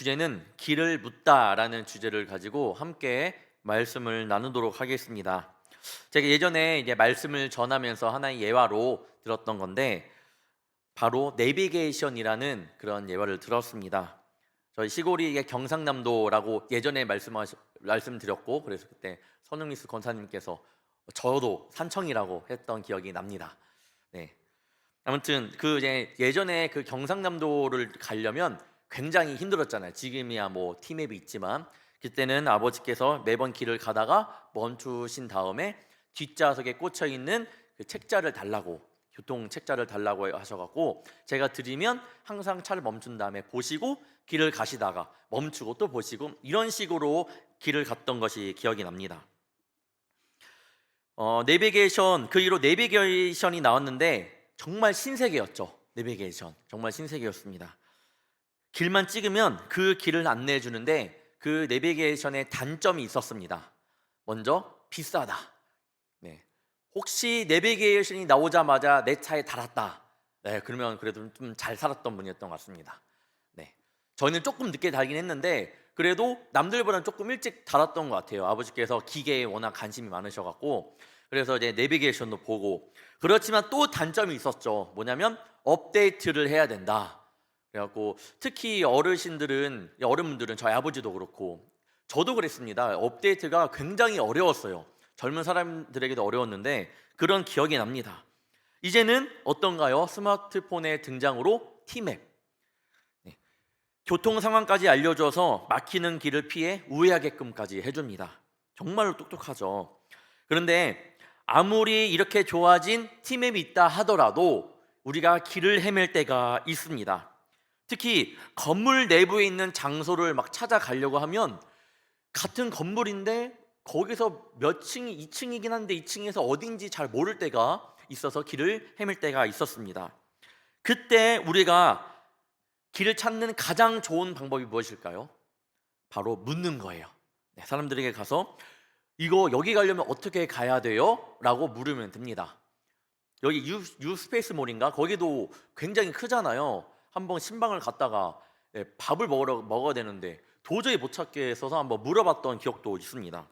주제는 길을 묻다라는 주제를 가지고 함께 말씀을 나누도록 하겠습니다. 제가 예전에 이제 말씀을 전하면서 하나의 예화로 들었던 건데 바로 내비게이션이라는 그런 예화를 들었습니다. 저희 시골이 이게 경상남도라고 예전에 말씀드렸고, 그래서 그때 선흥미스 권사님께서 저도 산청이라고 했던 기억이 납니다. 네. 아무튼 그 이제 예전에 그 경상남도를 가려면 굉장히 힘들었잖아요. 지금이야 뭐 티맵이 있지만 그때는 아버지께서 매번 길을 가다가 멈추신 다음에 뒷좌석에 꽂혀 있는 그 책자를 달라고, 교통 책자를 달라고 하셔갖고 제가 드리면 항상 차를 멈춘 다음에 보시고 길을 가시다가 멈추고 또 보시고 이런 식으로 길을 갔던 것이 기억이 납니다. 내비게이션, 그 이후로 내비게이션이 나왔는데 정말 신세계였죠. 내비게이션 정말 신세계였습니다. 길만 찍으면 그 길을 안내해 주는데 그 내비게이션에 단점이 있었습니다. 먼저 비싸다. 네. 혹시 내비게이션이 나오자마자 내 차에 달았다. 네, 그러면 그래도 좀 잘 살았던 분이었던 것 같습니다. 네. 저희는 조금 늦게 달긴 했는데 그래도 남들보다는 조금 일찍 달았던 것 같아요. 아버지께서 기계에 워낙 관심이 많으셔갖고 그래서 이제 내비게이션도 보고. 그렇지만 또 단점이 있었죠. 뭐냐면 업데이트를 해야 된다. 그래갖고 특히 어른분들은 저희 아버지도 그렇고 저도 그랬습니다. 업데이트가 굉장히 어려웠어요. 젊은 사람들에게도 어려웠는데 그런 기억이 납니다. 이제는 어떤가요? 스마트폰의 등장으로 티맵, 교통 상황까지 알려줘서 막히는 길을 피해 우회하게끔까지 해줍니다. 정말로 똑똑하죠. 그런데 아무리 이렇게 좋아진 티맵이 있다 하더라도 우리가 길을 헤맬 때가 있습니다. 특히 건물 내부에 있는 장소를 막 찾아가려고 하면 같은 건물인데 거기서 몇 층이 2층이긴 한데 2층에서 어딘지 잘 모를 때가 있어서 길을 헤맬 때가 있었습니다. 그때 우리가 길을 찾는 가장 좋은 방법이 무엇일까요? 바로 묻는 거예요. 사람들에게 가서 여기 가려면 어떻게 가야 돼요? 라고 물으면 됩니다. 여기 유스페이스몰인가? 거기도 굉장히 크잖아요. 한번 신방을 갔다가 밥을 먹어야 되는데 도저히 못 찾겠어서 한번 물어봤던 기억도 있습니다.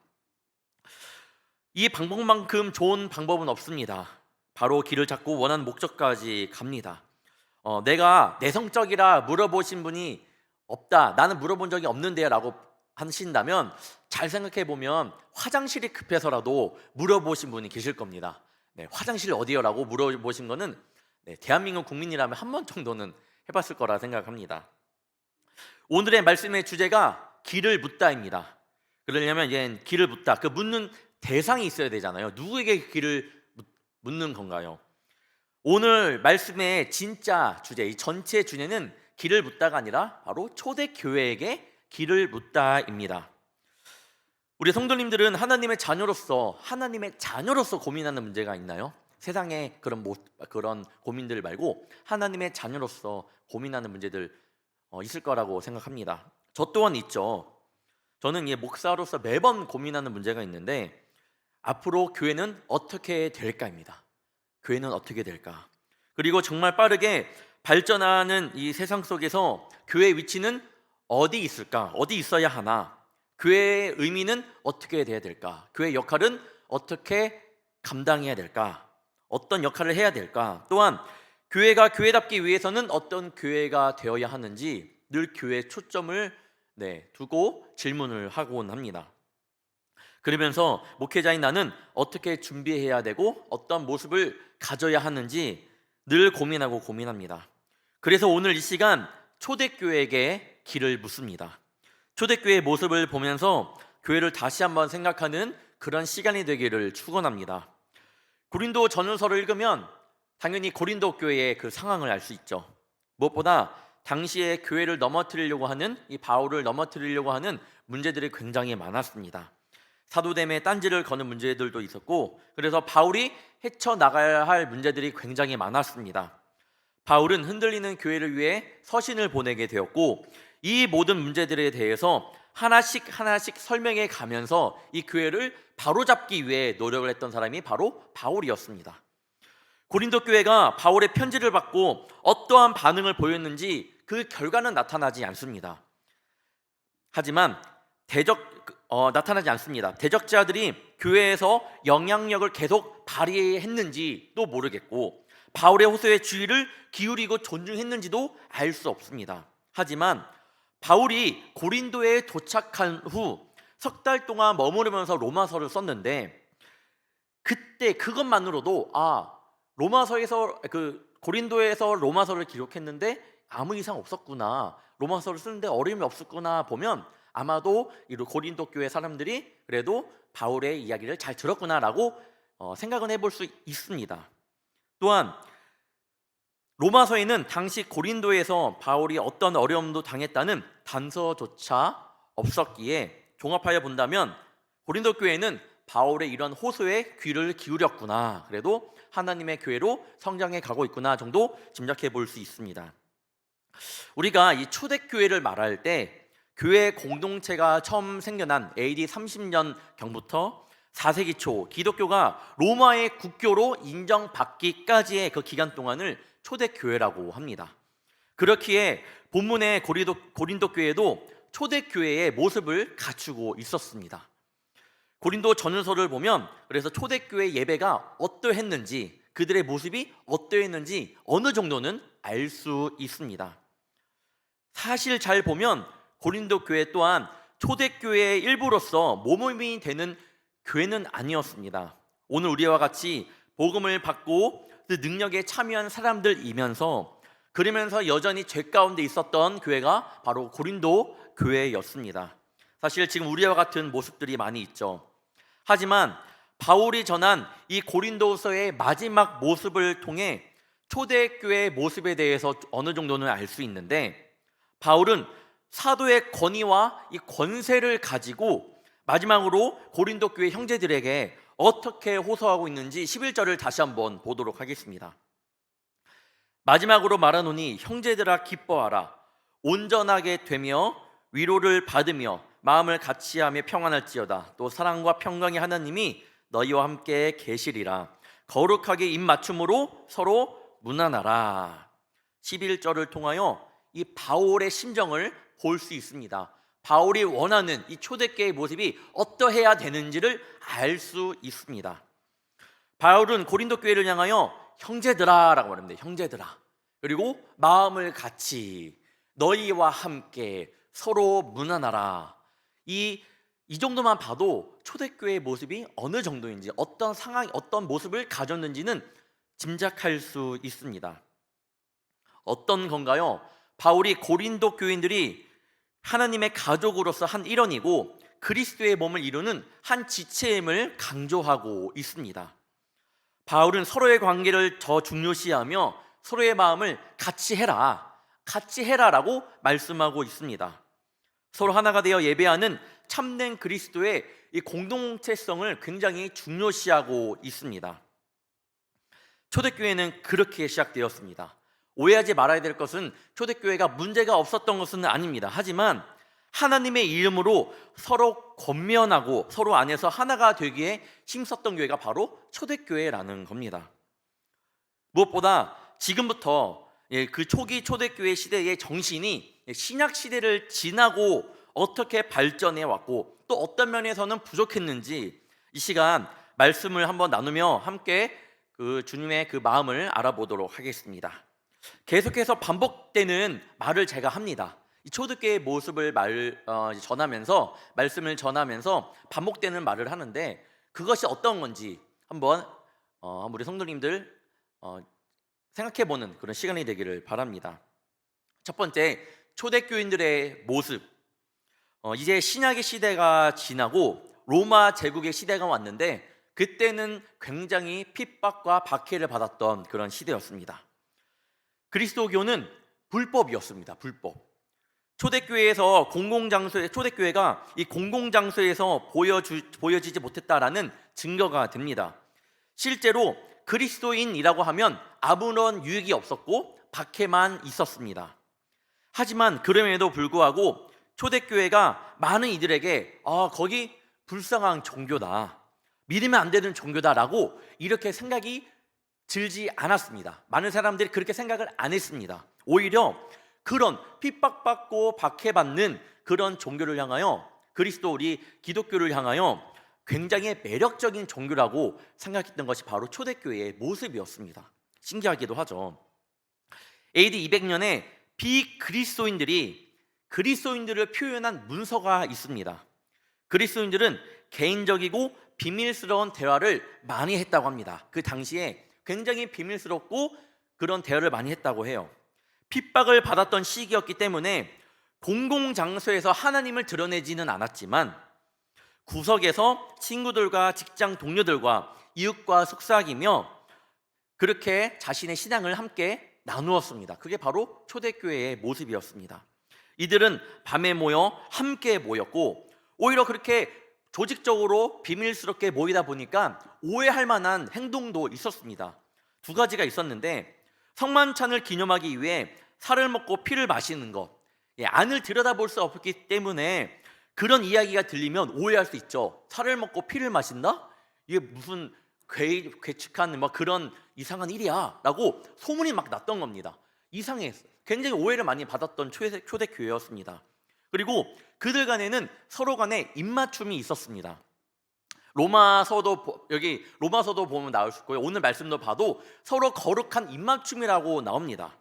이 방법만큼 좋은 방법은 없습니다. 바로 길을 찾고 원하는 목적까지 갑니다. 내가 내성적이라 물어보신 분이 없다, 나는 물어본 적이 없는데 라고 하신다면 잘 생각해 보면 화장실이 급해서라도 물어보신 분이 계실 겁니다. 화장실 어디요? 라고 물어보신 거는 대한민국 국민이라면 한 번 정도는 해봤을 거라 생각합니다. 오늘의 말씀의 주제가 길을 묻다입니다. 그러려면 이제 길을 묻다, 그 묻는 대상이 있어야 되잖아요. 누구에게 길을 묻는 건가요? 오늘 말씀의 진짜 주제, 이 전체 주제는 길을 묻다가 아니라 바로 초대교회에게 길을 묻다입니다. 우리 성도님들은 하나님의 자녀로서 고민하는 문제가 있나요? 세상의 그런 고민들 말고 하나님의 자녀로서 고민하는 문제들 있을 거라고 생각합니다. 저 또한 있죠. 저는 목사로서 매번 고민하는 문제가 있는데 앞으로 교회는 어떻게 될까입니다. 교회는 어떻게 될까? 그리고 정말 빠르게 발전하는 이 세상 속에서 교회의 위치는 어디 있을까? 어디 있어야 하나? 교회의 의미는 어떻게 돼야 될까? 교회의 역할은 어떻게 감당해야 될까? 어떤 역할을 해야 될까? 또한 교회가 교회답기 위해서는 어떤 교회가 되어야 하는지 늘 교회에 초점을 두고 질문을 하곤 합니다. 그러면서 목회자인 나는 어떻게 준비해야 되고 어떤 모습을 가져야 하는지 늘 고민합니다. 그래서 오늘 이 시간 초대교회에게 길을 묻습니다. 초대교회의 모습을 보면서 교회를 다시 한번 생각하는 그런 시간이 되기를 축원합니다. 고린도 전후서를 읽으면 당연히 고린도 교회의 그 상황을 알 수 있죠. 무엇보다 당시에 교회를 넘어뜨리려고 하는, 이 바울을 넘어뜨리려고 하는 문제들이 굉장히 많았습니다. 사도됨에 딴지를 거는 문제들도 있었고, 그래서 바울이 헤쳐나가야 할 문제들이 굉장히 많았습니다. 바울은 흔들리는 교회를 위해 서신을 보내게 되었고, 이 모든 문제들에 대해서 하나씩 설명해 가면서 이 교회를 바로잡기 위해 노력을 했던 사람이 바로 바울이었습니다. 고린도 교회가 바울의 편지를 받고 어떠한 반응을 보였는지 그 결과는 나타나지 않습니다. 하지만 나타나지 않습니다. 대적자들이 교회에서 영향력을 계속 발휘했는지도 모르겠고 바울의 호소에 주의를 기울이고 존중했는지도 알 수 없습니다. 하지만 바울이 고린도에 도착한 후 석 달 동안 머무르면서 로마서를 썼는데 그때 그것만으로도 로마서에서 고린도에서 로마서를 기록했는데 아무 이상 없었구나, 로마서를 쓰는데 어려움이 없었구나 보면 아마도 이 고린도 교회 사람들이 그래도 바울의 이야기를 잘 들었구나라고 생각은 해볼 수 있습니다. 또한 로마서에는 당시 고린도에서 바울이 어떤 어려움도 당했다는 단서조차 없었기에 종합하여 본다면 고린도 교회는 바울의 이런 호소에 귀를 기울였구나, 그래도 하나님의 교회로 성장해 가고 있구나 정도 짐작해 볼 수 있습니다. 우리가 이 초대교회를 말할 때 교회 공동체가 처음 생겨난 AD 30년경부터 4세기 초 기독교가 로마의 국교로 인정받기까지의 그 기간 동안을 초대교회라고 합니다. 그렇기에 본문의 고린도 교회도 초대교회의 모습을 갖추고 있었습니다. 고린도 전후서를 보면 그래서 초대교회 예배가 어떠했는지, 그들의 모습이 어떠했는지 어느 정도는 알 수 있습니다. 사실 잘 보면 고린도 교회 또한 초대교회의 일부로서 모범이 되는 교회는 아니었습니다. 오늘 우리와 같이 복음을 받고 그 능력에 참여한 사람들이면서 그러면서 여전히 죄 가운데 있었던 교회가 바로 고린도 교회였습니다. 사실 지금 우리와 같은 모습들이 많이 있죠. 하지만 바울이 전한 이 고린도서의 마지막 모습을 통해 초대교회의 모습에 대해서 어느 정도는 알 수 있는데, 바울은 사도의 권위와 이 권세를 가지고 마지막으로 고린도 교회 형제들에게 어떻게 호소하고 있는지 11절을 다시 한번 보도록 하겠습니다. 마지막으로 말하노니 형제들아 기뻐하라. 온전하게 되며 위로를 받으며 마음을 같이하며 평안할지어다. 또 사랑과 평강의 하나님이 너희와 함께 계시리라. 거룩하게 입맞춤으로 서로 문안하라. 11절을 통하여 이 바울의 심정을 볼 수 있습니다. 바울이 원하는 이 초대교회의 모습이 어떠해야 되는지를 알 수 있습니다. 바울은 고린도 교회를 향하여 형제들아 라고 말합니다. 형제들아, 그리고 마음을 같이 너희와 함께 서로 문안하라. 이 정도만 봐도 초대교회의 모습이 어느 정도인지, 어떤 상황, 어떤 모습을 가졌는지는 짐작할 수 있습니다. 어떤 건가요? 바울이 고린도 교인들이 하나님의 가족으로서 한 일원이고 그리스도의 몸을 이루는 한 지체임을 강조하고 있습니다. 바울은 서로의 관계를 더 중요시하며 서로의 마음을 같이 해라라고 말씀하고 있습니다. 서로 하나가 되어 예배하는 참된 그리스도의 이 공동체성을 굉장히 중요시하고 있습니다. 초대교회는 그렇게 시작되었습니다. 오해하지 말아야 될 것은 초대교회가 문제가 없었던 것은 아닙니다. 하지만 하나님의 이름으로 서로 권면하고 서로 안에서 하나가 되기에 힘썼던 교회가 바로 초대교회라는 겁니다. 무엇보다 지금부터 그 초기 초대교회 시대의 정신이 신약 시대를 지나고 어떻게 발전해 왔고 또 어떤 면에서는 부족했는지 이 시간 말씀을 한번 나누며 함께 그 주님의 그 마음을 알아보도록 하겠습니다. 계속해서 반복되는 말을 제가 합니다. 이 초대교회의 모습을 전하면서 말씀을 전하면서 반복되는 말을 하는데 그것이 어떤 건지 한번 우리 성도님들 생각해보는 그런 시간이 되기를 바랍니다. 첫 번째, 초대교인들의 모습. 이제 신약의 시대가 지나고 로마 제국의 시대가 왔는데 그때는 굉장히 핍박과 박해를 받았던 그런 시대였습니다. 그리스도교는 불법이었습니다. 불법. 초대교회에서 초대교회가 이 공공장소에서 보여지지 못했다라는 증거가 됩니다. 실제로 그리스도인이라고 하면 아무런 유익이 없었고 박해만 있었습니다. 하지만 그럼에도 불구하고 초대교회가 많은 이들에게 거기 불쌍한 종교다, 믿으면 안 되는 종교다라고 이렇게 생각이 들지 않았습니다. 많은 사람들이 그렇게 생각을 안 했습니다. 오히려 그런 핍박받고 박해받는 그런 종교를 향하여, 그리스도 우리 기독교를 향하여 굉장히 매력적인 종교라고 생각했던 것이 바로 초대교회의 모습이었습니다. 신기하기도 하죠. AD 200년에 비그리스도인들이 그리스도인들을 표현한 문서가 있습니다. 그리스도인들은 개인적이고 비밀스러운 대화를 많이 했다고 합니다. 그 당시에 굉장히 비밀스럽고 그런 대화를 많이 했다고 해요. 핍박을 받았던 시기였기 때문에 공공장소에서 하나님을 드러내지는 않았지만 구석에서 친구들과 직장 동료들과 이웃과 속삭이며 그렇게 자신의 신앙을 함께 나누었습니다. 그게 바로 초대교회의 모습이었습니다. 이들은 밤에 모여 함께 모였고 오히려 그렇게 조직적으로 비밀스럽게 모이다 보니까 오해할 만한 행동도 있었습니다. 두 가지가 있었는데, 성만찬을 기념하기 위해 살을 먹고 피를 마시는 것, 안을 들여다볼 수 없기 때문에 그런 이야기가 들리면 오해할 수 있죠. 살을 먹고 피를 마신다? 이게 무슨 괴측한 그런 이상한 일이야 라고 소문이 막 났던 겁니다. 이상했어요. 굉장히 오해를 많이 받았던 초대교회였습니다. 그리고 그들 간에는 서로 간에 입맞춤이 있었습니다. 여기 로마서도 보면 나올 수 있고요. 오늘 말씀도 봐도 서로 거룩한 입맞춤이라고 나옵니다.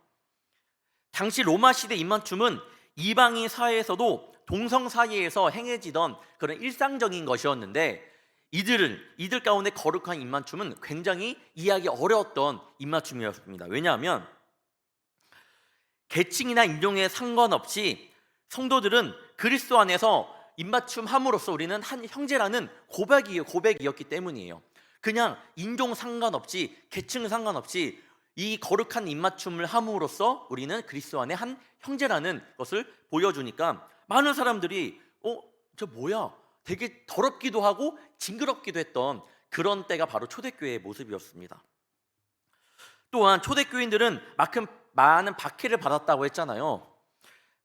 당시 로마 시대 입맞춤은 이방인 사회에서도 동성 사이에서 행해지던 그런 일상적인 것이었는데, 이들 가운데 거룩한 입맞춤은 굉장히 이해하기 어려웠던 입맞춤이었습니다. 왜냐하면 계층이나 인종에 상관없이 성도들은 그리스도 안에서 입맞춤함으로써 우리는 한 형제라는 고백이었기 때문이에요. 그냥 인종 상관없이 계층 상관없이 이 거룩한 입맞춤을 함으로써 우리는 그리스도 안에 한 형제라는 것을 보여주니까 많은 사람들이 저 뭐야? 되게 더럽기도 하고 징그럽기도 했던 그런 때가 바로 초대교회의 모습이었습니다. 또한 초대교인들은 많은 박해를 받았다고 했잖아요.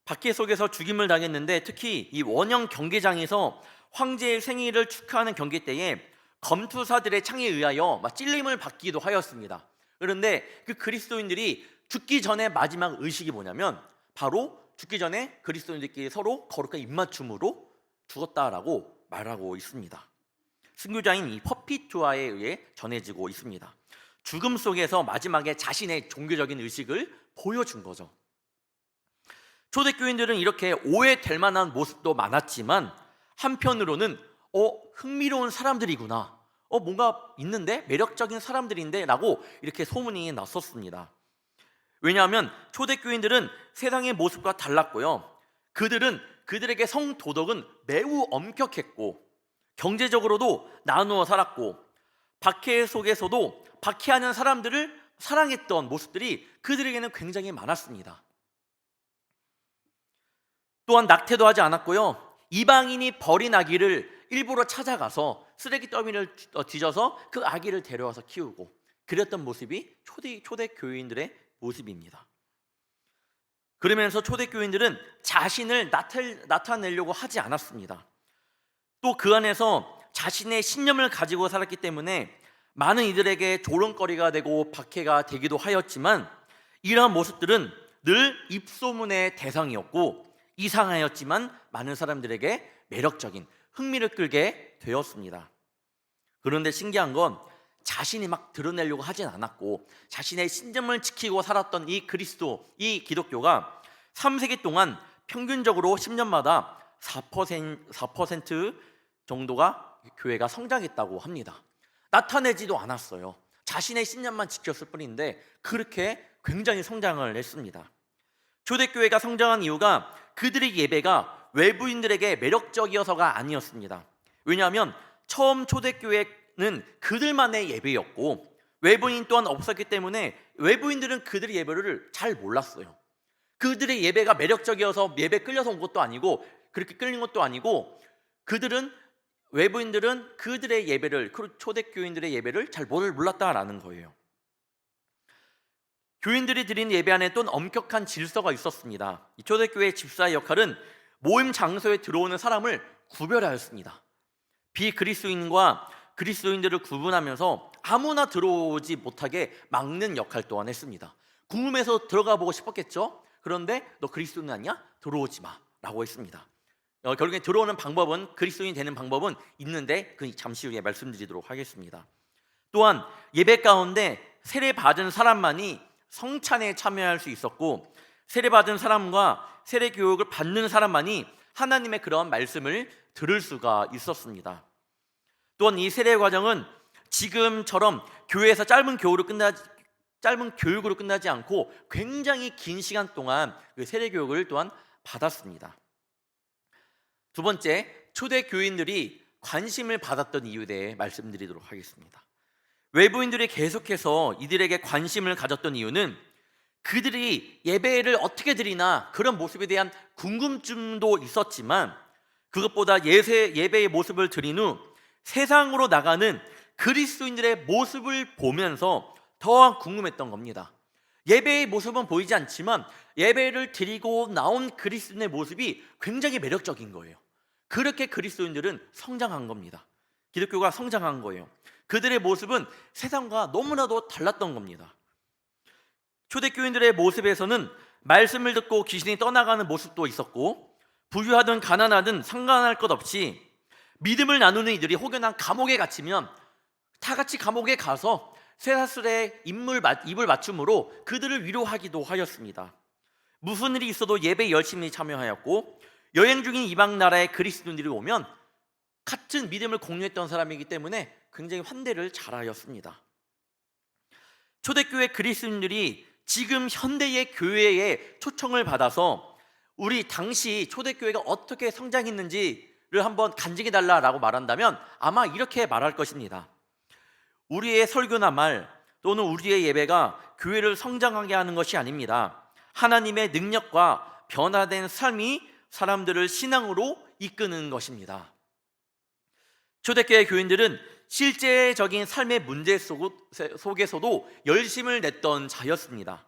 박해 속에서 죽임을 당했는데, 특히 이 원형 경기장에서 황제의 생일을 축하하는 경기 때에 검투사들의 창에 의하여 찔림을 받기도 하였습니다. 그런데 그 그리스도인들이 죽기 전에 마지막 의식이 뭐냐면 바로 죽기 전에 그리스도인들끼리 서로 거룩한 입맞춤으로 죽었다라고 말하고 있습니다. 순교자인 이 퍼피투아에 의해 전해지고 있습니다. 죽음 속에서 마지막에 자신의 종교적인 의식을 보여준 거죠. 초대교인들은 이렇게 오해될 만한 모습도 많았지만 한편으로는 흥미로운 사람들이구나, 뭔가 있는데 매력적인 사람들인데 라고 이렇게 소문이 났었습니다. 왜냐하면 초대교인들은 세상의 모습과 달랐고요, 그들에게 성도덕은 매우 엄격했고 경제적으로도 나누어 살았고 박해 속에서도 박해하는 사람들을 사랑했던 모습들이 그들에게는 굉장히 많았습니다. 또한 낙태도 하지 않았고요, 이방인이 버린 아기를 일부러 찾아가서 쓰레기 더미를 뒤져서 그 아기를 데려와서 키우고 그랬던 모습이 초대교인들의 모습입니다. 그러면서 초대교인들은 자신을 나타내려고 하지 않았습니다. 또 그 안에서 자신의 신념을 가지고 살았기 때문에 많은 이들에게 조롱거리가 되고 박해가 되기도 하였지만, 이러한 모습들은 늘 입소문의 대상이었고 이상하였지만 많은 사람들에게 매력적인 흥미를 끌게 되었습니다. 그런데 신기한 건 자신이 막 드러내려고 하진 않았고 자신의 신념을 지키고 살았던 이 기독교가 3세기 동안 평균적으로 10년마다 4% 정도가 교회가 성장했다고 합니다. 나타내지도 않았어요. 자신의 신념만 지켰을 뿐인데 그렇게 굉장히 성장을 했습니다. 초대교회가 성장한 이유가 그들의 예배가 외부인들에게 매력적이어서가 아니었습니다. 왜냐하면 처음 초대교회는 그들만의 예배였고 외부인 또한 없었기 때문에 외부인들은 그들의 예배를 잘 몰랐어요. 그들의 예배가 매력적이어서 예배 끌려서 온 것도 아니고 그렇게 끌린 것도 아니고 외부인들은 그들의 예배를, 초대교인들의 예배를 잘 몰랐다라는 거예요. 교인들이 드린 예배 안에 또 엄격한 질서가 있었습니다. 이 초대교회의 집사의 역할은 모임 장소에 들어오는 사람을 구별하였습니다. 비그리스도인과 그리스도인들을 구분하면서 아무나 들어오지 못하게 막는 역할 또한 했습니다. 궁금해서 들어가 보고 싶었겠죠? 그런데 너 그리스도인 아니야? 들어오지 마 라고 했습니다. 결국에 들어오는 방법은, 그리스도인이 되는 방법은 있는데 그 잠시 후에 말씀드리도록 하겠습니다. 또한 예배 가운데 세례 받은 사람만이 성찬에 참여할 수 있었고, 세례 받은 사람과 세례 교육을 받는 사람만이 하나님의 그런 말씀을 들을 수가 있었습니다. 또한 이 세례 과정은 지금처럼 교회에서 짧은 교육으로 끝나지 않고 굉장히 긴 시간 동안 그 세례 교육을 또한 받았습니다. 두 번째, 초대 교인들이 관심을 받았던 이유에 대해 말씀드리도록 하겠습니다. 외부인들이 계속해서 이들에게 관심을 가졌던 이유는 그들이 예배를 어떻게 드리나 그런 모습에 대한 궁금증도 있었지만, 그것보다 예배의 모습을 드린 후 세상으로 나가는 그리스도인들의 모습을 보면서 더 궁금했던 겁니다. 예배의 모습은 보이지 않지만 예배를 드리고 나온 그리스도인의 모습이 굉장히 매력적인 거예요. 그렇게 그리스도인들은 성장한 겁니다. 기독교가 성장한 거예요. 그들의 모습은 세상과 너무나도 달랐던 겁니다. 초대교인들의 모습에서는 말씀을 듣고 귀신이 떠나가는 모습도 있었고, 부유하든 가난하든 상관할 것 없이 믿음을 나누는 이들이 혹여나 감옥에 갇히면 다 같이 감옥에 가서 쇠사슬에 입을 맞춤으로 그들을 위로하기도 하였습니다. 무슨 일이 있어도 예배에 열심히 참여하였고, 여행 중인 이방 나라의 그리스도인들이 오면 같은 믿음을 공유했던 사람이기 때문에 굉장히 환대를 잘하였습니다. 초대교회 그리스도인들이 지금 현대의 교회에 초청을 받아서 우리 당시 초대교회가 어떻게 성장했는지를 한번 간증해달라고 말한다면 아마 이렇게 말할 것입니다. 우리의 설교나 말 또는 우리의 예배가 교회를 성장하게 하는 것이 아닙니다. 하나님의 능력과 변화된 삶이 사람들을 신앙으로 이끄는 것입니다. 초대교회 교인들은 실제적인 삶의 문제 속에서도 열심을 냈던 자였습니다.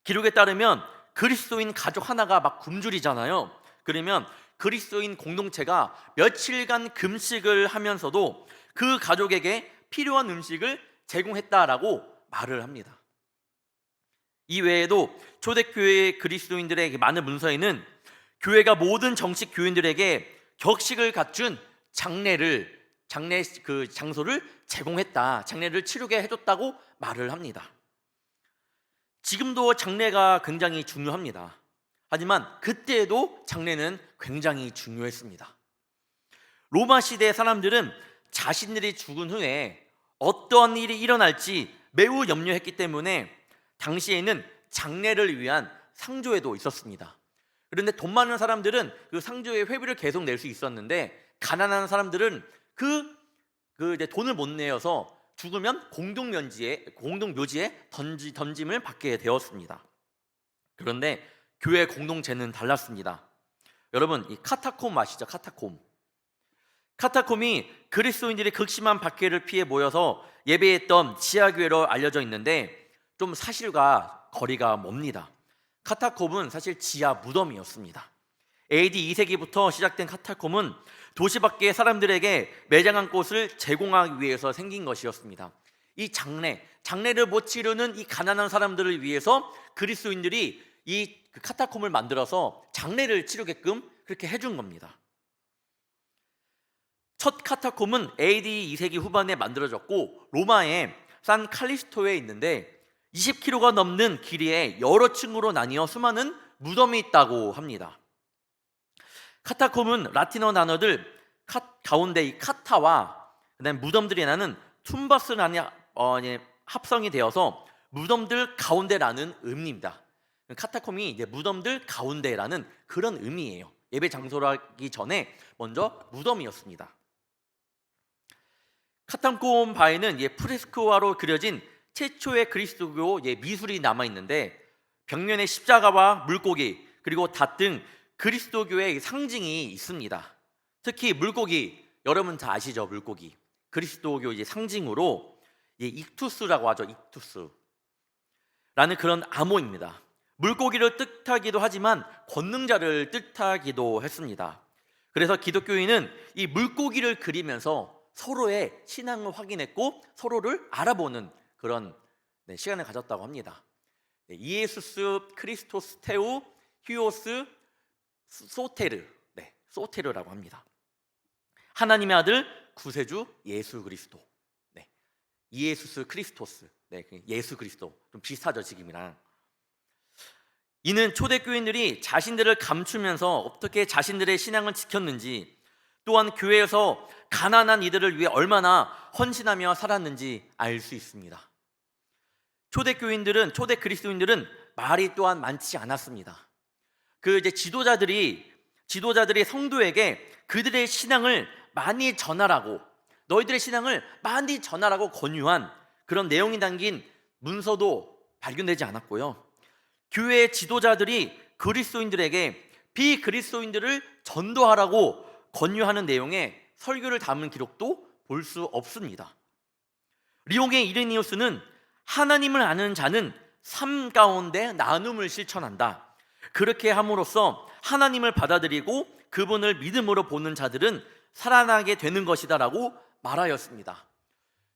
기록에 따르면 그리스도인 가족 하나가 막 굶주리잖아요. 그러면 그리스도인 공동체가 며칠간 금식을 하면서도 그 가족에게 필요한 음식을 제공했다라고 말을 합니다. 이 외에도 초대교회 그리스도인들의 많은 문서에는 교회가 모든 정식 교인들에게 격식을 갖춘 장례 그 장소를 제공했다, 장례를 치르게 해줬다고 말을 합니다. 지금도 장례가 굉장히 중요합니다. 하지만 그때도 장례는 굉장히 중요했습니다. 로마 시대 사람들은 자신들이 죽은 후에 어떤 일이 일어날지 매우 염려했기 때문에 당시에는 장례를 위한 상조회도 있었습니다. 그런데 돈 많은 사람들은 그 상조회 회비를 계속 낼 수 있었는데, 가난한 사람들은 이제 돈을 못 내어서 죽으면 공동묘지에 던짐을 받게 되었습니다. 그런데 교회 공동체는 달랐습니다. 여러분, 이 카타콤 아시죠? 카타콤이 그리스도인들이 극심한 박해를 피해 모여서 예배했던 지하교회로 알려져 있는데 좀 사실과 거리가 멉니다. 카타콤은 사실 지하 무덤이었습니다. AD 2세기부터 시작된 카타콤은 도시 밖의 사람들에게 매장한 곳을 제공하기 위해서 생긴 것이었습니다. 이 장례를 못 치르는 이 가난한 사람들을 위해서 그리스도인들이 이 카타콤을 만들어서 장례를 치르게끔 그렇게 해준 겁니다. 첫 카타콤은 AD 2세기 후반에 만들어졌고, 로마의 산 칼리스토에 있는데 20km가 넘는 길이에 여러 층으로 나뉘어 수많은 무덤이 있다고 합니다. 카타콤은 라틴어 단어들 가운데 이 카타와 그다음에 무덤들이 나는 툼바스라는 합성이 되어서 무덤들 가운데라는 의미입니다. 카타콤이 이제 무덤들 가운데라는 그런 의미예요. 예배 장소라기 전에 먼저 무덤이었습니다. 카타콤 바에는 프레스코화로 그려진 최초의 그리스도교 미술이 남아 있는데, 벽면에 십자가와 물고기 그리고 닷 등 그리스도교의 상징이 있습니다. 특히 물고기, 여러분 다 아시죠? 물고기 그리스도교 상징으로 익투스라고 하죠. 익투스라는 그런 암호입니다. 물고기를 뜻하기도 하지만 권능자를 뜻하기도 했습니다. 그래서 기독교인은 이 물고기를 그리면서 서로의 신앙을 확인했고 서로를 알아보는 그런 시간을 가졌다고 합니다. 이에수스, 크리스토스, 테우, 히오스, 소테르, 소테르라고 합니다. 하나님의 아들 구세주 예수 그리스도. 네. 이에수스 크리스토스. 네, 예수 그리스도. 좀 비슷하죠, 지금이랑. 이는 초대교인들이 자신들을 감추면서 어떻게 자신들의 신앙을 지켰는지, 또한 교회에서 가난한 이들을 위해 얼마나 헌신하며 살았는지 알 수 있습니다. 초대 그리스도인들은 말이 또한 많지 않았습니다. 이제 지도자들이 성도에게 그들의 신앙을 많이 전하라고, 너희들의 신앙을 많이 전하라고 권유한 그런 내용이 담긴 문서도 발견되지 않았고요. 교회의 지도자들이 그리스도인들에게 비그리스도인들을 전도하라고 권유하는 내용의 설교를 담은 기록도 볼 수 없습니다. 리옹의 이레니우스는 하나님을 아는 자는 삶 가운데 나눔을 실천한다. 그렇게 함으로써 하나님을 받아들이고 그분을 믿음으로 보는 자들은 살아나게 되는 것이다 라고 말하였습니다.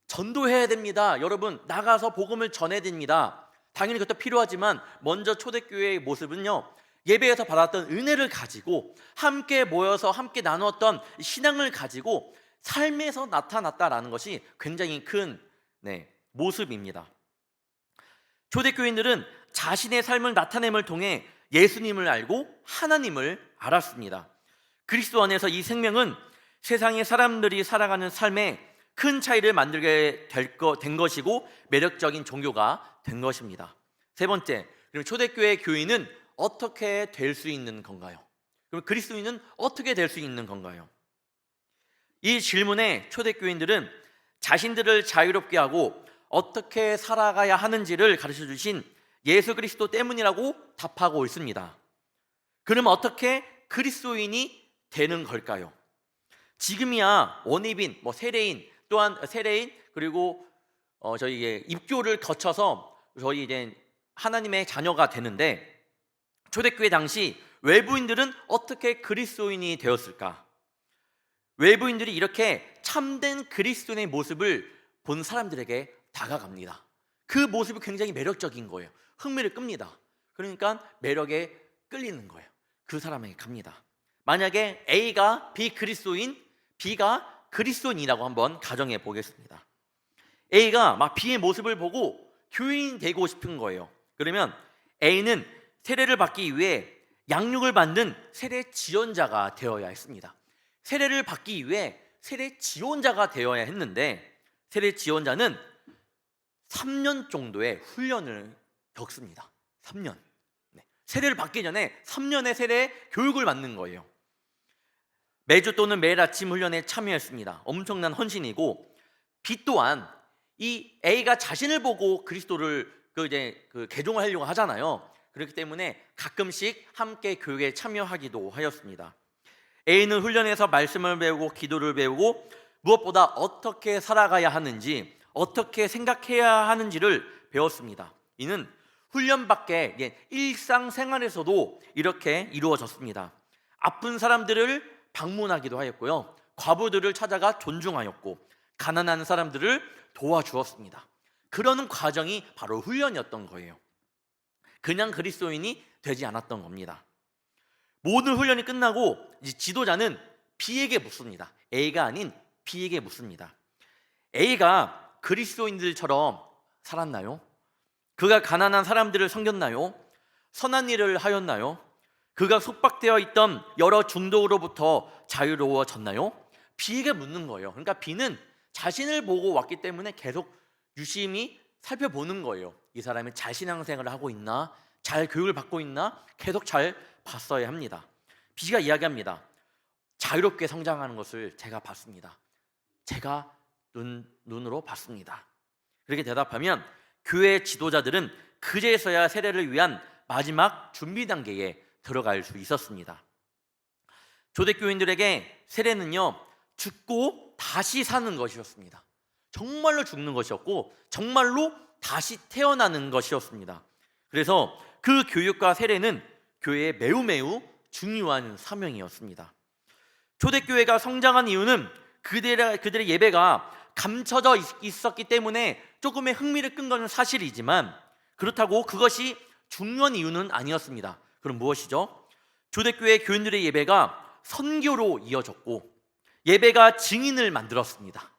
전도해야 됩니다. 여러분, 나가서 복음을 전해야 됩니다. 당연히 그것도 필요하지만 먼저 초대교회의 모습은요, 예배에서 받았던 은혜를 가지고 함께 모여서 함께 나누었던 신앙을 가지고 삶에서 나타났다라는 것이 굉장히 큰 모습입니다. 초대교인들은 자신의 삶을 나타냄을 통해 예수님을 알고 하나님을 알았습니다. 그리스도 안에서 이 생명은 세상의 사람들이 살아가는 삶에 큰 차이를 만들게 된 것이고 매력적인 종교가 된 것입니다. 세 번째, 그럼 초대교회 교인은 어떻게 될 수 있는 건가요? 그럼 그리스도인은 어떻게 될 수 있는 건가요? 이 질문에 초대교인들은 자신들을 자유롭게 하고 어떻게 살아가야 하는지를 가르쳐 주신 예수 그리스도 때문이라고 답하고 있습니다. 그럼 어떻게 그리스도인이 되는 걸까요? 지금이야 원입인, 세례인, 또한 세례인, 그리고 저희 입교를 거쳐서 저희 이제 하나님의 자녀가 되는데, 초대교회 당시 외부인들은 어떻게 그리스도인이 되었을까? 외부인들이 이렇게 참된 그리스도인의 모습을 본 사람들에게 다가갑니다. 그 모습이 굉장히 매력적인 거예요. 흥미를 끕니다. 그러니까 매력에 끌리는 거예요. 그 사람에게 갑니다. 만약에 A가 비그리스도인, B가 그리스도인이라고 한번 가정해 보겠습니다. A가 막 B의 모습을 보고 교인이 되고 싶은 거예요. 그러면 A는 세례를 받기 위해 양육을 받는 세례 지원자가 되어야 했습니다. 세례를 받기 위해 세례 지원자가 되어야 했는데, 세례 지원자는 3년 정도의 훈련을 겪습니다. 3년. 세례를 받기 전에 3년의 세례 교육을 받는 거예요. 매주 또는 매일 아침 훈련에 참여했습니다. 엄청난 헌신이고, B 또한 이 A가 자신을 보고 그리스도를 개종을 하려고 하잖아요. 그렇기 때문에 가끔씩 함께 교육에 참여하기도 하였습니다. A는 훈련에서 말씀을 배우고 기도를 배우고 무엇보다 어떻게 살아가야 하는지, 어떻게 생각해야 하는지를 배웠습니다. 이는 훈련 밖에 일상생활에서도 이렇게 이루어졌습니다. 아픈 사람들을 방문하기도 하였고요, 과부들을 찾아가 존중하였고, 가난한 사람들을 도와주었습니다. 그러는 과정이 바로 훈련이었던 거예요. 그냥 그리스도인이 되지 않았던 겁니다. 모든 훈련이 끝나고 지도자는 B에게 묻습니다. A가 아닌 B에게 묻습니다. A가 그리스도인들처럼 살았나요? 그가 가난한 사람들을 섬겼나요? 선한 일을 하였나요? 그가 속박되어 있던 여러 중독으로부터 자유로워졌나요? B에게 묻는 거예요. 그러니까 B는 자신을 보고 왔기 때문에 계속 유심히 살펴보는 거예요. 이 사람이 잘 신앙생활을 하고 있나? 잘 교육을 받고 있나? 계속 잘 봤어야 합니다. B가 이야기합니다. 자유롭게 성장하는 것을 제가 봤습니다. 제가 눈으로 봤습니다. 그렇게 대답하면 교회 지도자들은 그제서야 세례를 위한 마지막 준비 단계에 들어갈 수 있었습니다. 초대교인들에게 세례는요, 죽고 다시 사는 것이었습니다. 정말로 죽는 것이었고 정말로 다시 태어나는 것이었습니다. 그래서 그 교육과 세례는 교회에 매우 중요한 사명이었습니다. 초대교회가 성장한 이유는 그들의 예배가 감춰져 있었기 때문에 조금의 흥미를 끈 것은 사실이지만, 그렇다고 그것이 중요한 이유는 아니었습니다. 그럼 무엇이죠? 초대교회 교인들의 예배가 선교로 이어졌고 예배가 증인을 만들었습니다.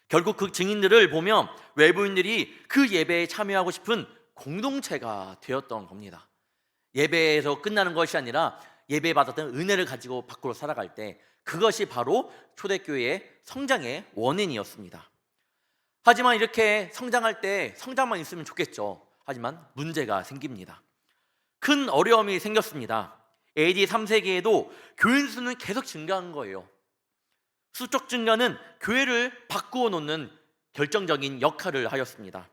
결국 그 증인들을 보면 외부인들이 그 예배에 참여하고 싶은 공동체가 되었던 겁니다. 예배에서 끝나는 것이 아니라 예배 받았던 은혜를 가지고 밖으로 살아갈 때 그것이 바로 초대교회의 성장의 원인이었습니다. 하지만 이렇게 성장할 때 성장만 있으면 좋겠죠. 하지만 문제가 생깁니다. 큰 어려움이 생겼습니다. AD 3세기에도 교인 수는 계속 증가한 거예요. 수적 증가는 교회를 바꾸어 놓는 결정적인 역할을 하였습니다.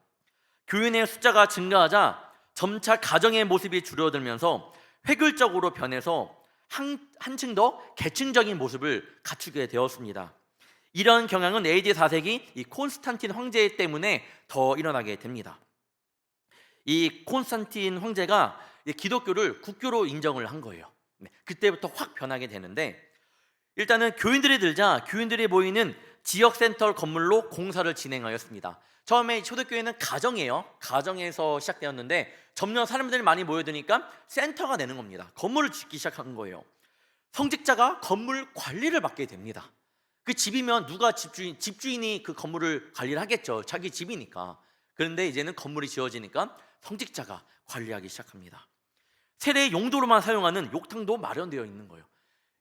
교인의 숫자가 증가하자 점차 가정의 모습이 줄어들면서 획일적으로 변해서 한층 더 계층적인 모습을 갖추게 되었습니다. 이런 경향은 AD 4세기 이 콘스탄틴 황제 때문에 더 일어나게 됩니다. 이 콘스탄틴 황제가 기독교를 국교로 인정을 한 거예요. 그때부터 확 변하게 되는데, 일단은 교인들이 들자 교인들이 모이는 지역센터 건물로 공사를 진행하였습니다. 처음에 초대교회는 가정이에요. 가정에서 시작되었는데 점점 사람들이 많이 모여드니까 센터가 되는 겁니다. 건물을 짓기 시작한 거예요. 성직자가 건물 관리를 맡게 됩니다. 그 집이면 누가 집주인이 그 건물을 관리를 하겠죠. 자기 집이니까. 그런데 이제는 건물이 지어지니까 성직자가 관리하기 시작합니다. 세례 용도로만 사용하는 욕탕도 마련되어 있는 거예요.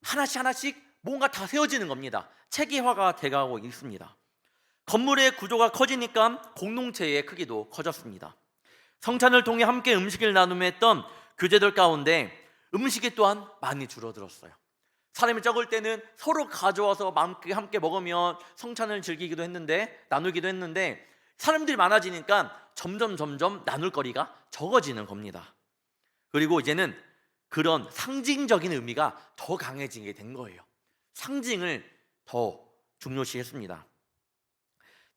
하나씩 뭔가 다 세워지는 겁니다. 체계화가 돼가고 있습니다. 건물의 구조가 커지니까 공동체의 크기도 커졌습니다. 성찬을 통해 함께 음식을 나누며 했던 교제들 가운데 음식이 또한 많이 줄어들었어요. 사람이 적을 때는 서로 가져와서 함께 먹으면 성찬을 즐기기도 했는데, 나누기도 했는데, 사람들이 많아지니까 점점 나눌 거리가 적어지는 겁니다. 그리고 이제는 그런 상징적인 의미가 더 강해지게 된 거예요. 상징을 더 중요시했습니다.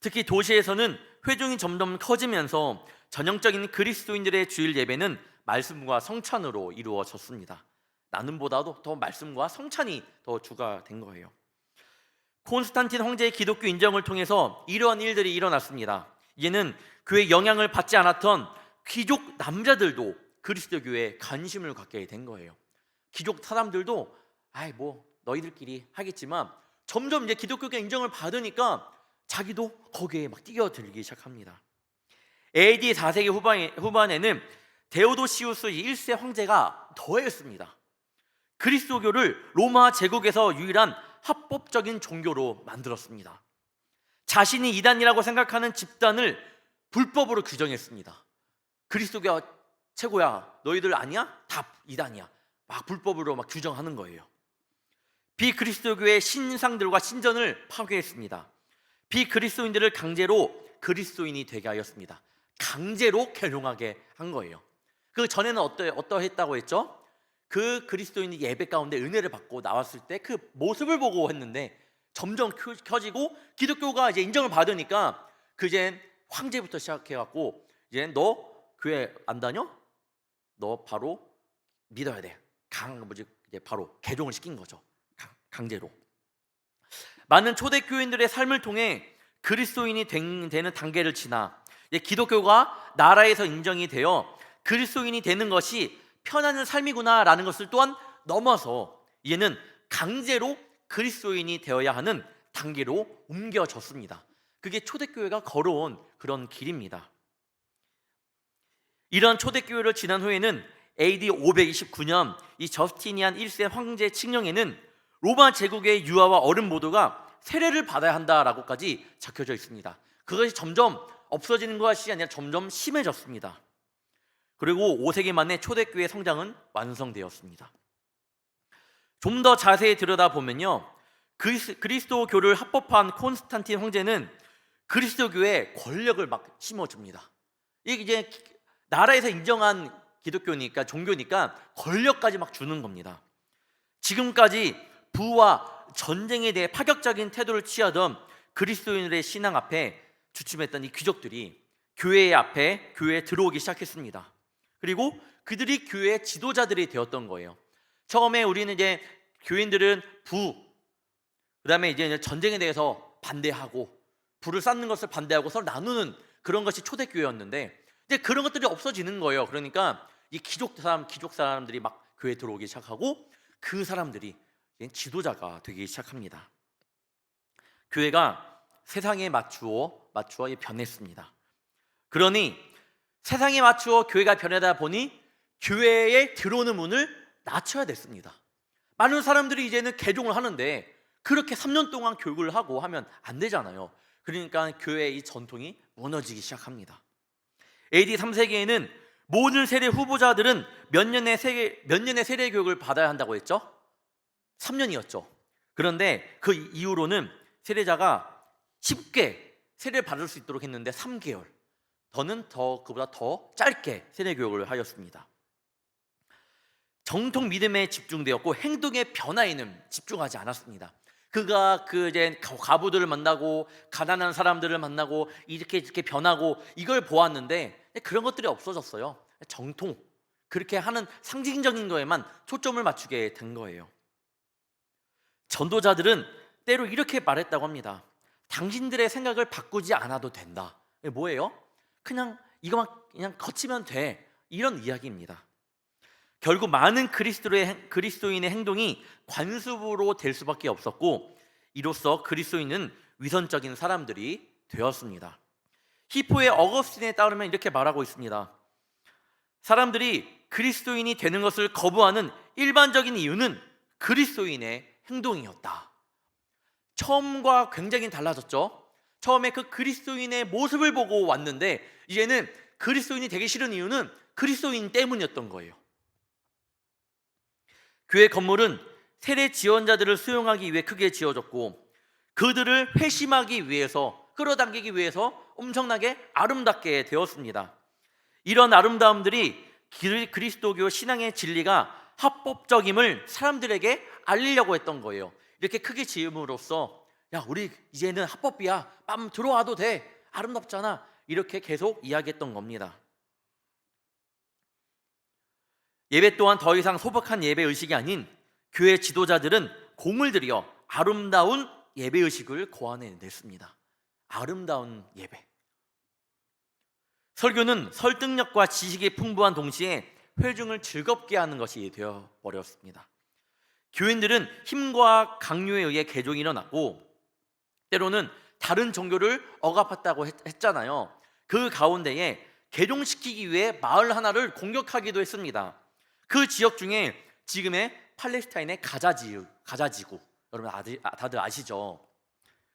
특히 도시에서는 회중이 점점 커지면서 전형적인 그리스도인들의 주일 예배는 말씀과 성찬으로 이루어졌습니다. 나눔보다도 더 말씀과 성찬이 더 주가 된 거예요. 콘스탄틴 황제의 기독교 인정을 통해서 이러한 일들이 일어났습니다. 이제는 교회의 영향을 받지 않았던 귀족 남자들도 그리스도교회에 관심을 갖게 된 거예요. 귀족 사람들도 너희들끼리 하겠지만 점점 이제 기독교계 인정을 받으니까 자기도 거기에 막 뛰어들기 시작합니다. AD 4세기 후반에는 데오도시우스 1세 황제가 더했습니다. 그리스도교를 로마 제국에서 유일한 합법적인 종교로 만들었습니다. 자신이 이단이라고 생각하는 집단을 불법으로 규정했습니다. 그리스도교가 최고야, 너희들 아니야? 다 이단이야. 막 불법으로 막 규정하는 거예요. 비그리스도교의 신상들과 신전을 파괴했습니다. 비그리스도인들을 강제로 그리스도인이 되게 하였습니다. 강제로 결용하게 한 거예요. 그 전에는 어떠했다고 했죠? 그 그리스도인이 예배 가운데 은혜를 받고 나왔을 때 그 모습을 보고 했는데 점점 켜지고 기독교가 이제 인정을 받으니까 그젠 황제부터 시작해갖고 이제 너 교회 안 다녀? 너 바로 믿어야 돼. 이제 바로 개종을 시킨 거죠. 강제로. 많은 초대교인들의 삶을 통해 그리스도인이 되는 단계를 지나 기독교가 나라에서 인정이 되어 그리스도인이 되는 것이 편안한 삶이구나라는 것을 또한 넘어서 이제는 강제로 그리스도인이 되어야 하는 단계로 옮겨졌습니다. 그게 초대교회가 걸어온 그런 길입니다. 이런 초대교회를 지난 후에는 AD 529년 이 저스티니안 1세 황제 칙령에는 로마 제국의 유아와 어른 모두가 세례를 받아야 한다라고까지 적혀져 있습니다. 그것이 점점 없어지는 것이 아니라 점점 심해졌습니다. 그리고 5세기 만에 초대교회 성장은 완성되었습니다. 좀 더 자세히 들여다보면요, 그리스도교를 합법한 콘스탄틴 황제는 그리스도교에 권력을 막 심어줍니다. 이게 이제 나라에서 인정한 기독교니까, 종교니까 권력까지 막 주는 겁니다. 지금까지 부와 전쟁에 대해 파격적인 태도를 취하던 그리스도인들의 신앙 앞에 주춤했던 이 귀족들이 교회에 들어오기 시작했습니다. 그리고 그들이 교회의 지도자들이 되었던 거예요. 처음에 우리는 이제 교인들은 그다음에 이제 전쟁에 대해서 반대하고 불을 쌓는 것을 반대하고 서로 나누는 그런 것이 초대교회였는데 이제 그런 것들이 없어지는 거예요. 그러니까 이 귀족 사람들이 막 교회에 들어오기 시작하고 그 사람들이 이제 지도자가 되기 시작합니다. 교회가 세상에 맞추어 변했습니다. 그러니 세상에 맞추어 교회가 변하다 보니 교회에 들어오는 문을 낮춰야 됐습니다. 많은 사람들이 이제는 개종을 하는데 그렇게 3년 동안 교육을 하고 하면 안 되잖아요. 그러니까 교회의 이 전통이 무너지기 시작합니다. AD 3세기에는 모든 세례 후보자들은 몇 년의 세례 교육을 받아야 한다고 했죠? 3년이었죠. 그런데 그 이후로는 세례자가 쉽게 세례를 받을 수 있도록 했는데 3개월, 그보다 더 짧게 세례 교육을 하였습니다. 정통 믿음에 집중되었고 행동의 변화에는 집중하지 않았습니다. 그가 이제 과부들을 만나고 가난한 사람들을 만나고 이렇게 변하고 이걸 보았는데 그런 것들이 없어졌어요. 정통, 그렇게 하는 상징적인 거에만 초점을 맞추게 된 거예요. 전도자들은 때로 이렇게 말했다고 합니다. 당신들의 생각을 바꾸지 않아도 된다. 뭐예요? 그냥 이거만 그냥 거치면 돼, 이런 이야기입니다. 결국 많은 그리스도인의 행동이 관습으로 될 수밖에 없었고, 이로써 그리스도인은 위선적인 사람들이 되었습니다. 히포의 어거스틴에 따르면 이렇게 말하고 있습니다. 사람들이 그리스도인이 되는 것을 거부하는 일반적인 이유는 그리스도인의 행동이었다. 처음과 굉장히 달라졌죠. 처음에 그 그리스도인의 모습을 보고 왔는데 이제는 그리스도인이 되기 싫은 이유는 그리스도인 때문이었던 거예요. 교회 건물은 세례 지원자들을 수용하기 위해 크게 지어졌고, 그들을 회심하기 위해서, 끌어당기기 위해서 엄청나게 아름답게 되었습니다. 이런 아름다움들이 그리스도교 신앙의 진리가 합법적임을 사람들에게 알리려고 했던 거예요. 이렇게 크게 지음으로써 야, 우리 이제는 합법이야, 밤 들어와도 돼, 아름답잖아, 이렇게 계속 이야기했던 겁니다. 예배 또한 더 이상 소박한 예배 의식이 아닌 교회 지도자들은 공을 들여 아름다운 예배 의식을 고안해냈습니다. 아름다운 예배. 설교는 설득력과 지식이 풍부한 동시에 회중을 즐겁게 하는 것이 되어버렸습니다. 교인들은 힘과 강요에 의해 개종이 일어났고, 때로는 다른 종교를 억압했다고 했잖아요. 그 가운데에 개종시키기 위해 마을 하나를 공격하기도 했습니다. 그 지역 중에 지금의 팔레스타인의 가자지구, 여러분 다들 아시죠?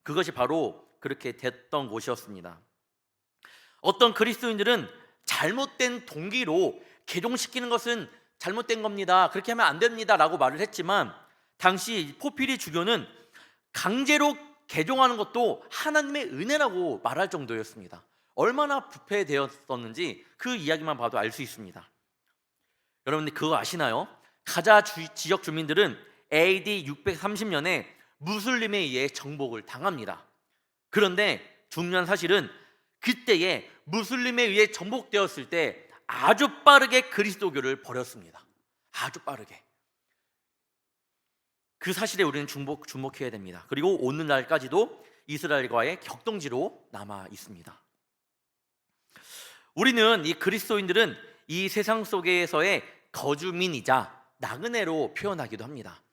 그것이 바로 그렇게 됐던 곳이었습니다. 어떤 그리스도인들은 잘못된 동기로 개종시키는 것은 잘못된 겁니다, 그렇게 하면 안 됩니다 라고 말을 했지만, 당시 포피리 주교는 강제로 개종하는 것도 하나님의 은혜라고 말할 정도였습니다. 얼마나 부패되었었는지 그 이야기만 봐도 알 수 있습니다. 여러분들 그거 아시나요? 가자 지역 주민들은 AD 630년에 무슬림에 의해 정복을 당합니다. 그런데 중요한 사실은 그때에 무슬림에 의해 정복되었을 때 아주 빠르게 그리스도교를 버렸습니다. 아주 빠르게. 그 사실에 우리는 주목해야 됩니다. 그리고 오늘날까지도 이스라엘과의 격동지로 남아 있습니다. 우리는 이 그리스도인들은 이 세상 속에서의 거주민이자 나그네로 표현하기도 합니다.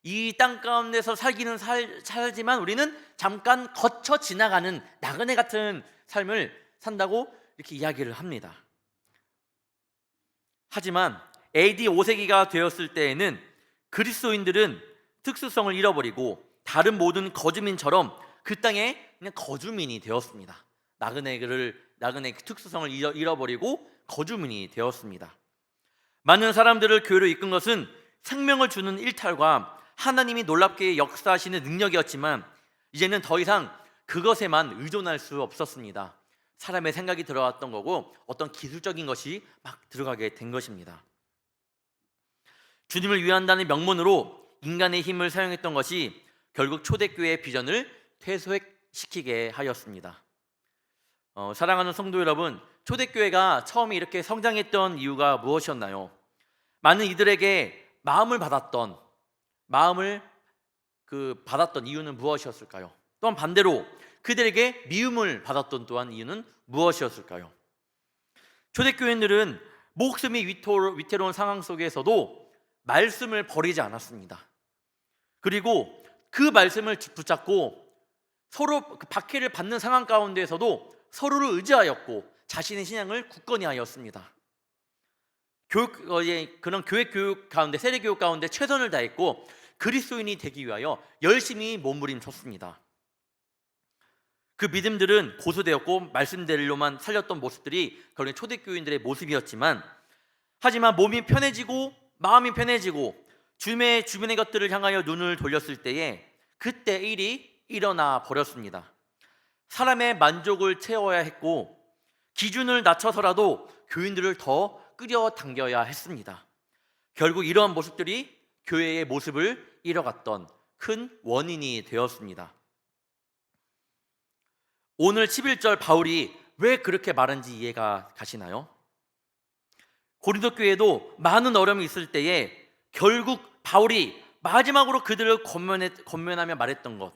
이 땅 가운데서 살지만 우리는 잠깐 거쳐 지나가는 나그네 같은 삶을 산다고 이렇게 이야기를 합니다. 하지만 AD 5세기가 되었을 때에는 그리스도인들은 특수성을 잃어버리고 다른 모든 거주민처럼 그 땅에 그냥 거주민이 되었습니다. 나그네 특수성을 잃어버리고 거주민이 되었습니다. 많은 사람들을 교회로 이끈 것은 생명을 주는 일탈과 하나님이 놀랍게 역사하시는 능력이었지만, 이제는 더 이상 그것에만 의존할 수 없었습니다. 사람의 생각이 들어왔던 거고 어떤 기술적인 것이 막 들어가게 된 것입니다. 주님을 위한다는 명분으로 인간의 힘을 사용했던 것이 결국 초대교회의 비전을 퇴소시키게 하였습니다. 사랑하는 성도 여러분, 초대교회가 처음에 이렇게 성장했던 이유가 무엇이었나요? 많은 이들에게 마음을 받았던 이유는 무엇이었을까요? 또한 반대로 그들에게 미움을 받았던 또한 이유는 무엇이었을까요? 초대교인들은 목숨이 위태로운 상황 속에서도 말씀을 버리지 않았습니다. 그리고 그 말씀을 붙잡고 서로 그 박해를 받는 상황 가운데에서도 서로를 의지하였고 자신의 신앙을 굳건히 하였습니다. 그런 교회 교육 가운데, 세례 교육 가운데 최선을 다했고 그리스도인이 되기 위하여 열심히 몸부림쳤습니다. 그 믿음들은 고수되었고 말씀대로만 살렸던 모습들이 그런 초대교인들의 모습이었지만, 하지만 몸이 편해지고 마음이 편해지고 주변의 것들을 향하여 눈을 돌렸을 때에 그때 일이 일어나 버렸습니다. 사람의 만족을 채워야 했고 기준을 낮춰서라도 교인들을 더 끌어당겨야 했습니다. 결국 이러한 모습들이 교회의 모습을 잃어갔던 큰 원인이 되었습니다. 오늘 11절 바울이 왜 그렇게 말한지 이해가 가시나요? 고린도 교회에도 많은 어려움이 있을 때에 결국 바울이 마지막으로 그들을 권면하며 말했던 것,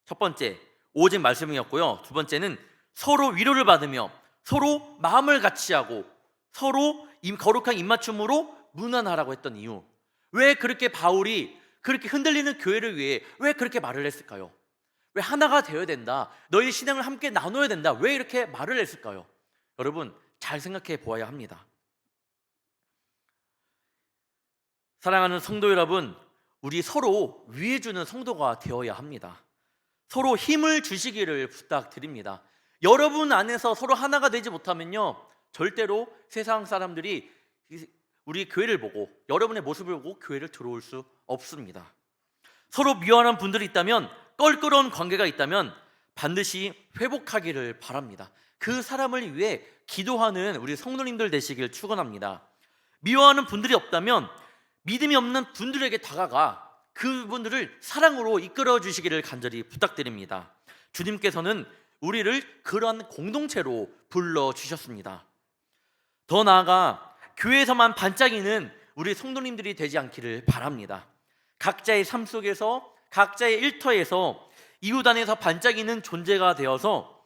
첫 번째 오직 말씀이었고요. 두 번째는 서로 위로를 받으며 서로 마음을 같이 하고 서로 거룩한 입맞춤으로 문안하라고 했던 이유, 왜 그렇게 바울이 그렇게 흔들리는 교회를 위해 왜 그렇게 말을 했을까요? 왜 하나가 되어야 된다, 너희 신앙을 함께 나눠야 된다, 왜 이렇게 말을 했을까요? 여러분 잘 생각해 보아야 합니다. 사랑하는 성도 여러분, 우리 서로 위해주는 성도가 되어야 합니다. 서로 힘을 주시기를 부탁드립니다. 여러분 안에서 서로 하나가 되지 못하면요, 절대로 세상 사람들이 우리 교회를 보고 여러분의 모습을 보고 교회를 들어올 수 없습니다. 서로 미워하는 분들이 있다면, 껄끄러운 관계가 있다면 반드시 회복하기를 바랍니다. 그 사람을 위해 기도하는 우리 성도님들 되시길 축원합니다. 미워하는 분들이 없다면 믿음이 없는 분들에게 다가가 그분들을 사랑으로 이끌어 주시기를 간절히 부탁드립니다. 주님께서는 우리를 그런 공동체로 불러주셨습니다. 더 나아가 교회에서만 반짝이는 우리 성도님들이 되지 않기를 바랍니다. 각자의 삶 속에서, 각자의 일터에서 이웃 안에서 반짝이는 존재가 되어서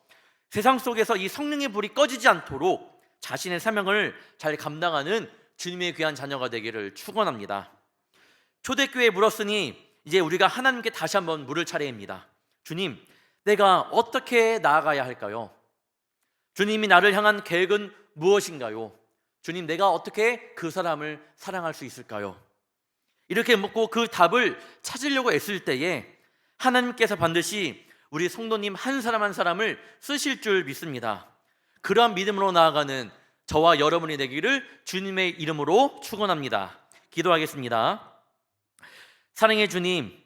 세상 속에서 이 성령의 불이 꺼지지 않도록 자신의 사명을 잘 감당하는 주님의 귀한 자녀가 되기를 축원합니다. 초대교회에 물었으니 이제 우리가 하나님께 다시 한번 물을 차례입니다. 주님, 내가 어떻게 나아가야 할까요? 주님이 나를 향한 계획은 무엇인가요? 주님, 내가 어떻게 그 사람을 사랑할 수 있을까요? 이렇게 묻고 그 답을 찾으려고 애쓸 때에 하나님께서 반드시 우리 성도님 한 사람 한 사람을 쓰실 줄 믿습니다. 그러한 믿음으로 나아가는 저와 여러분이 되기를 주님의 이름으로 축원합니다. 기도하겠습니다. 사랑의 주님,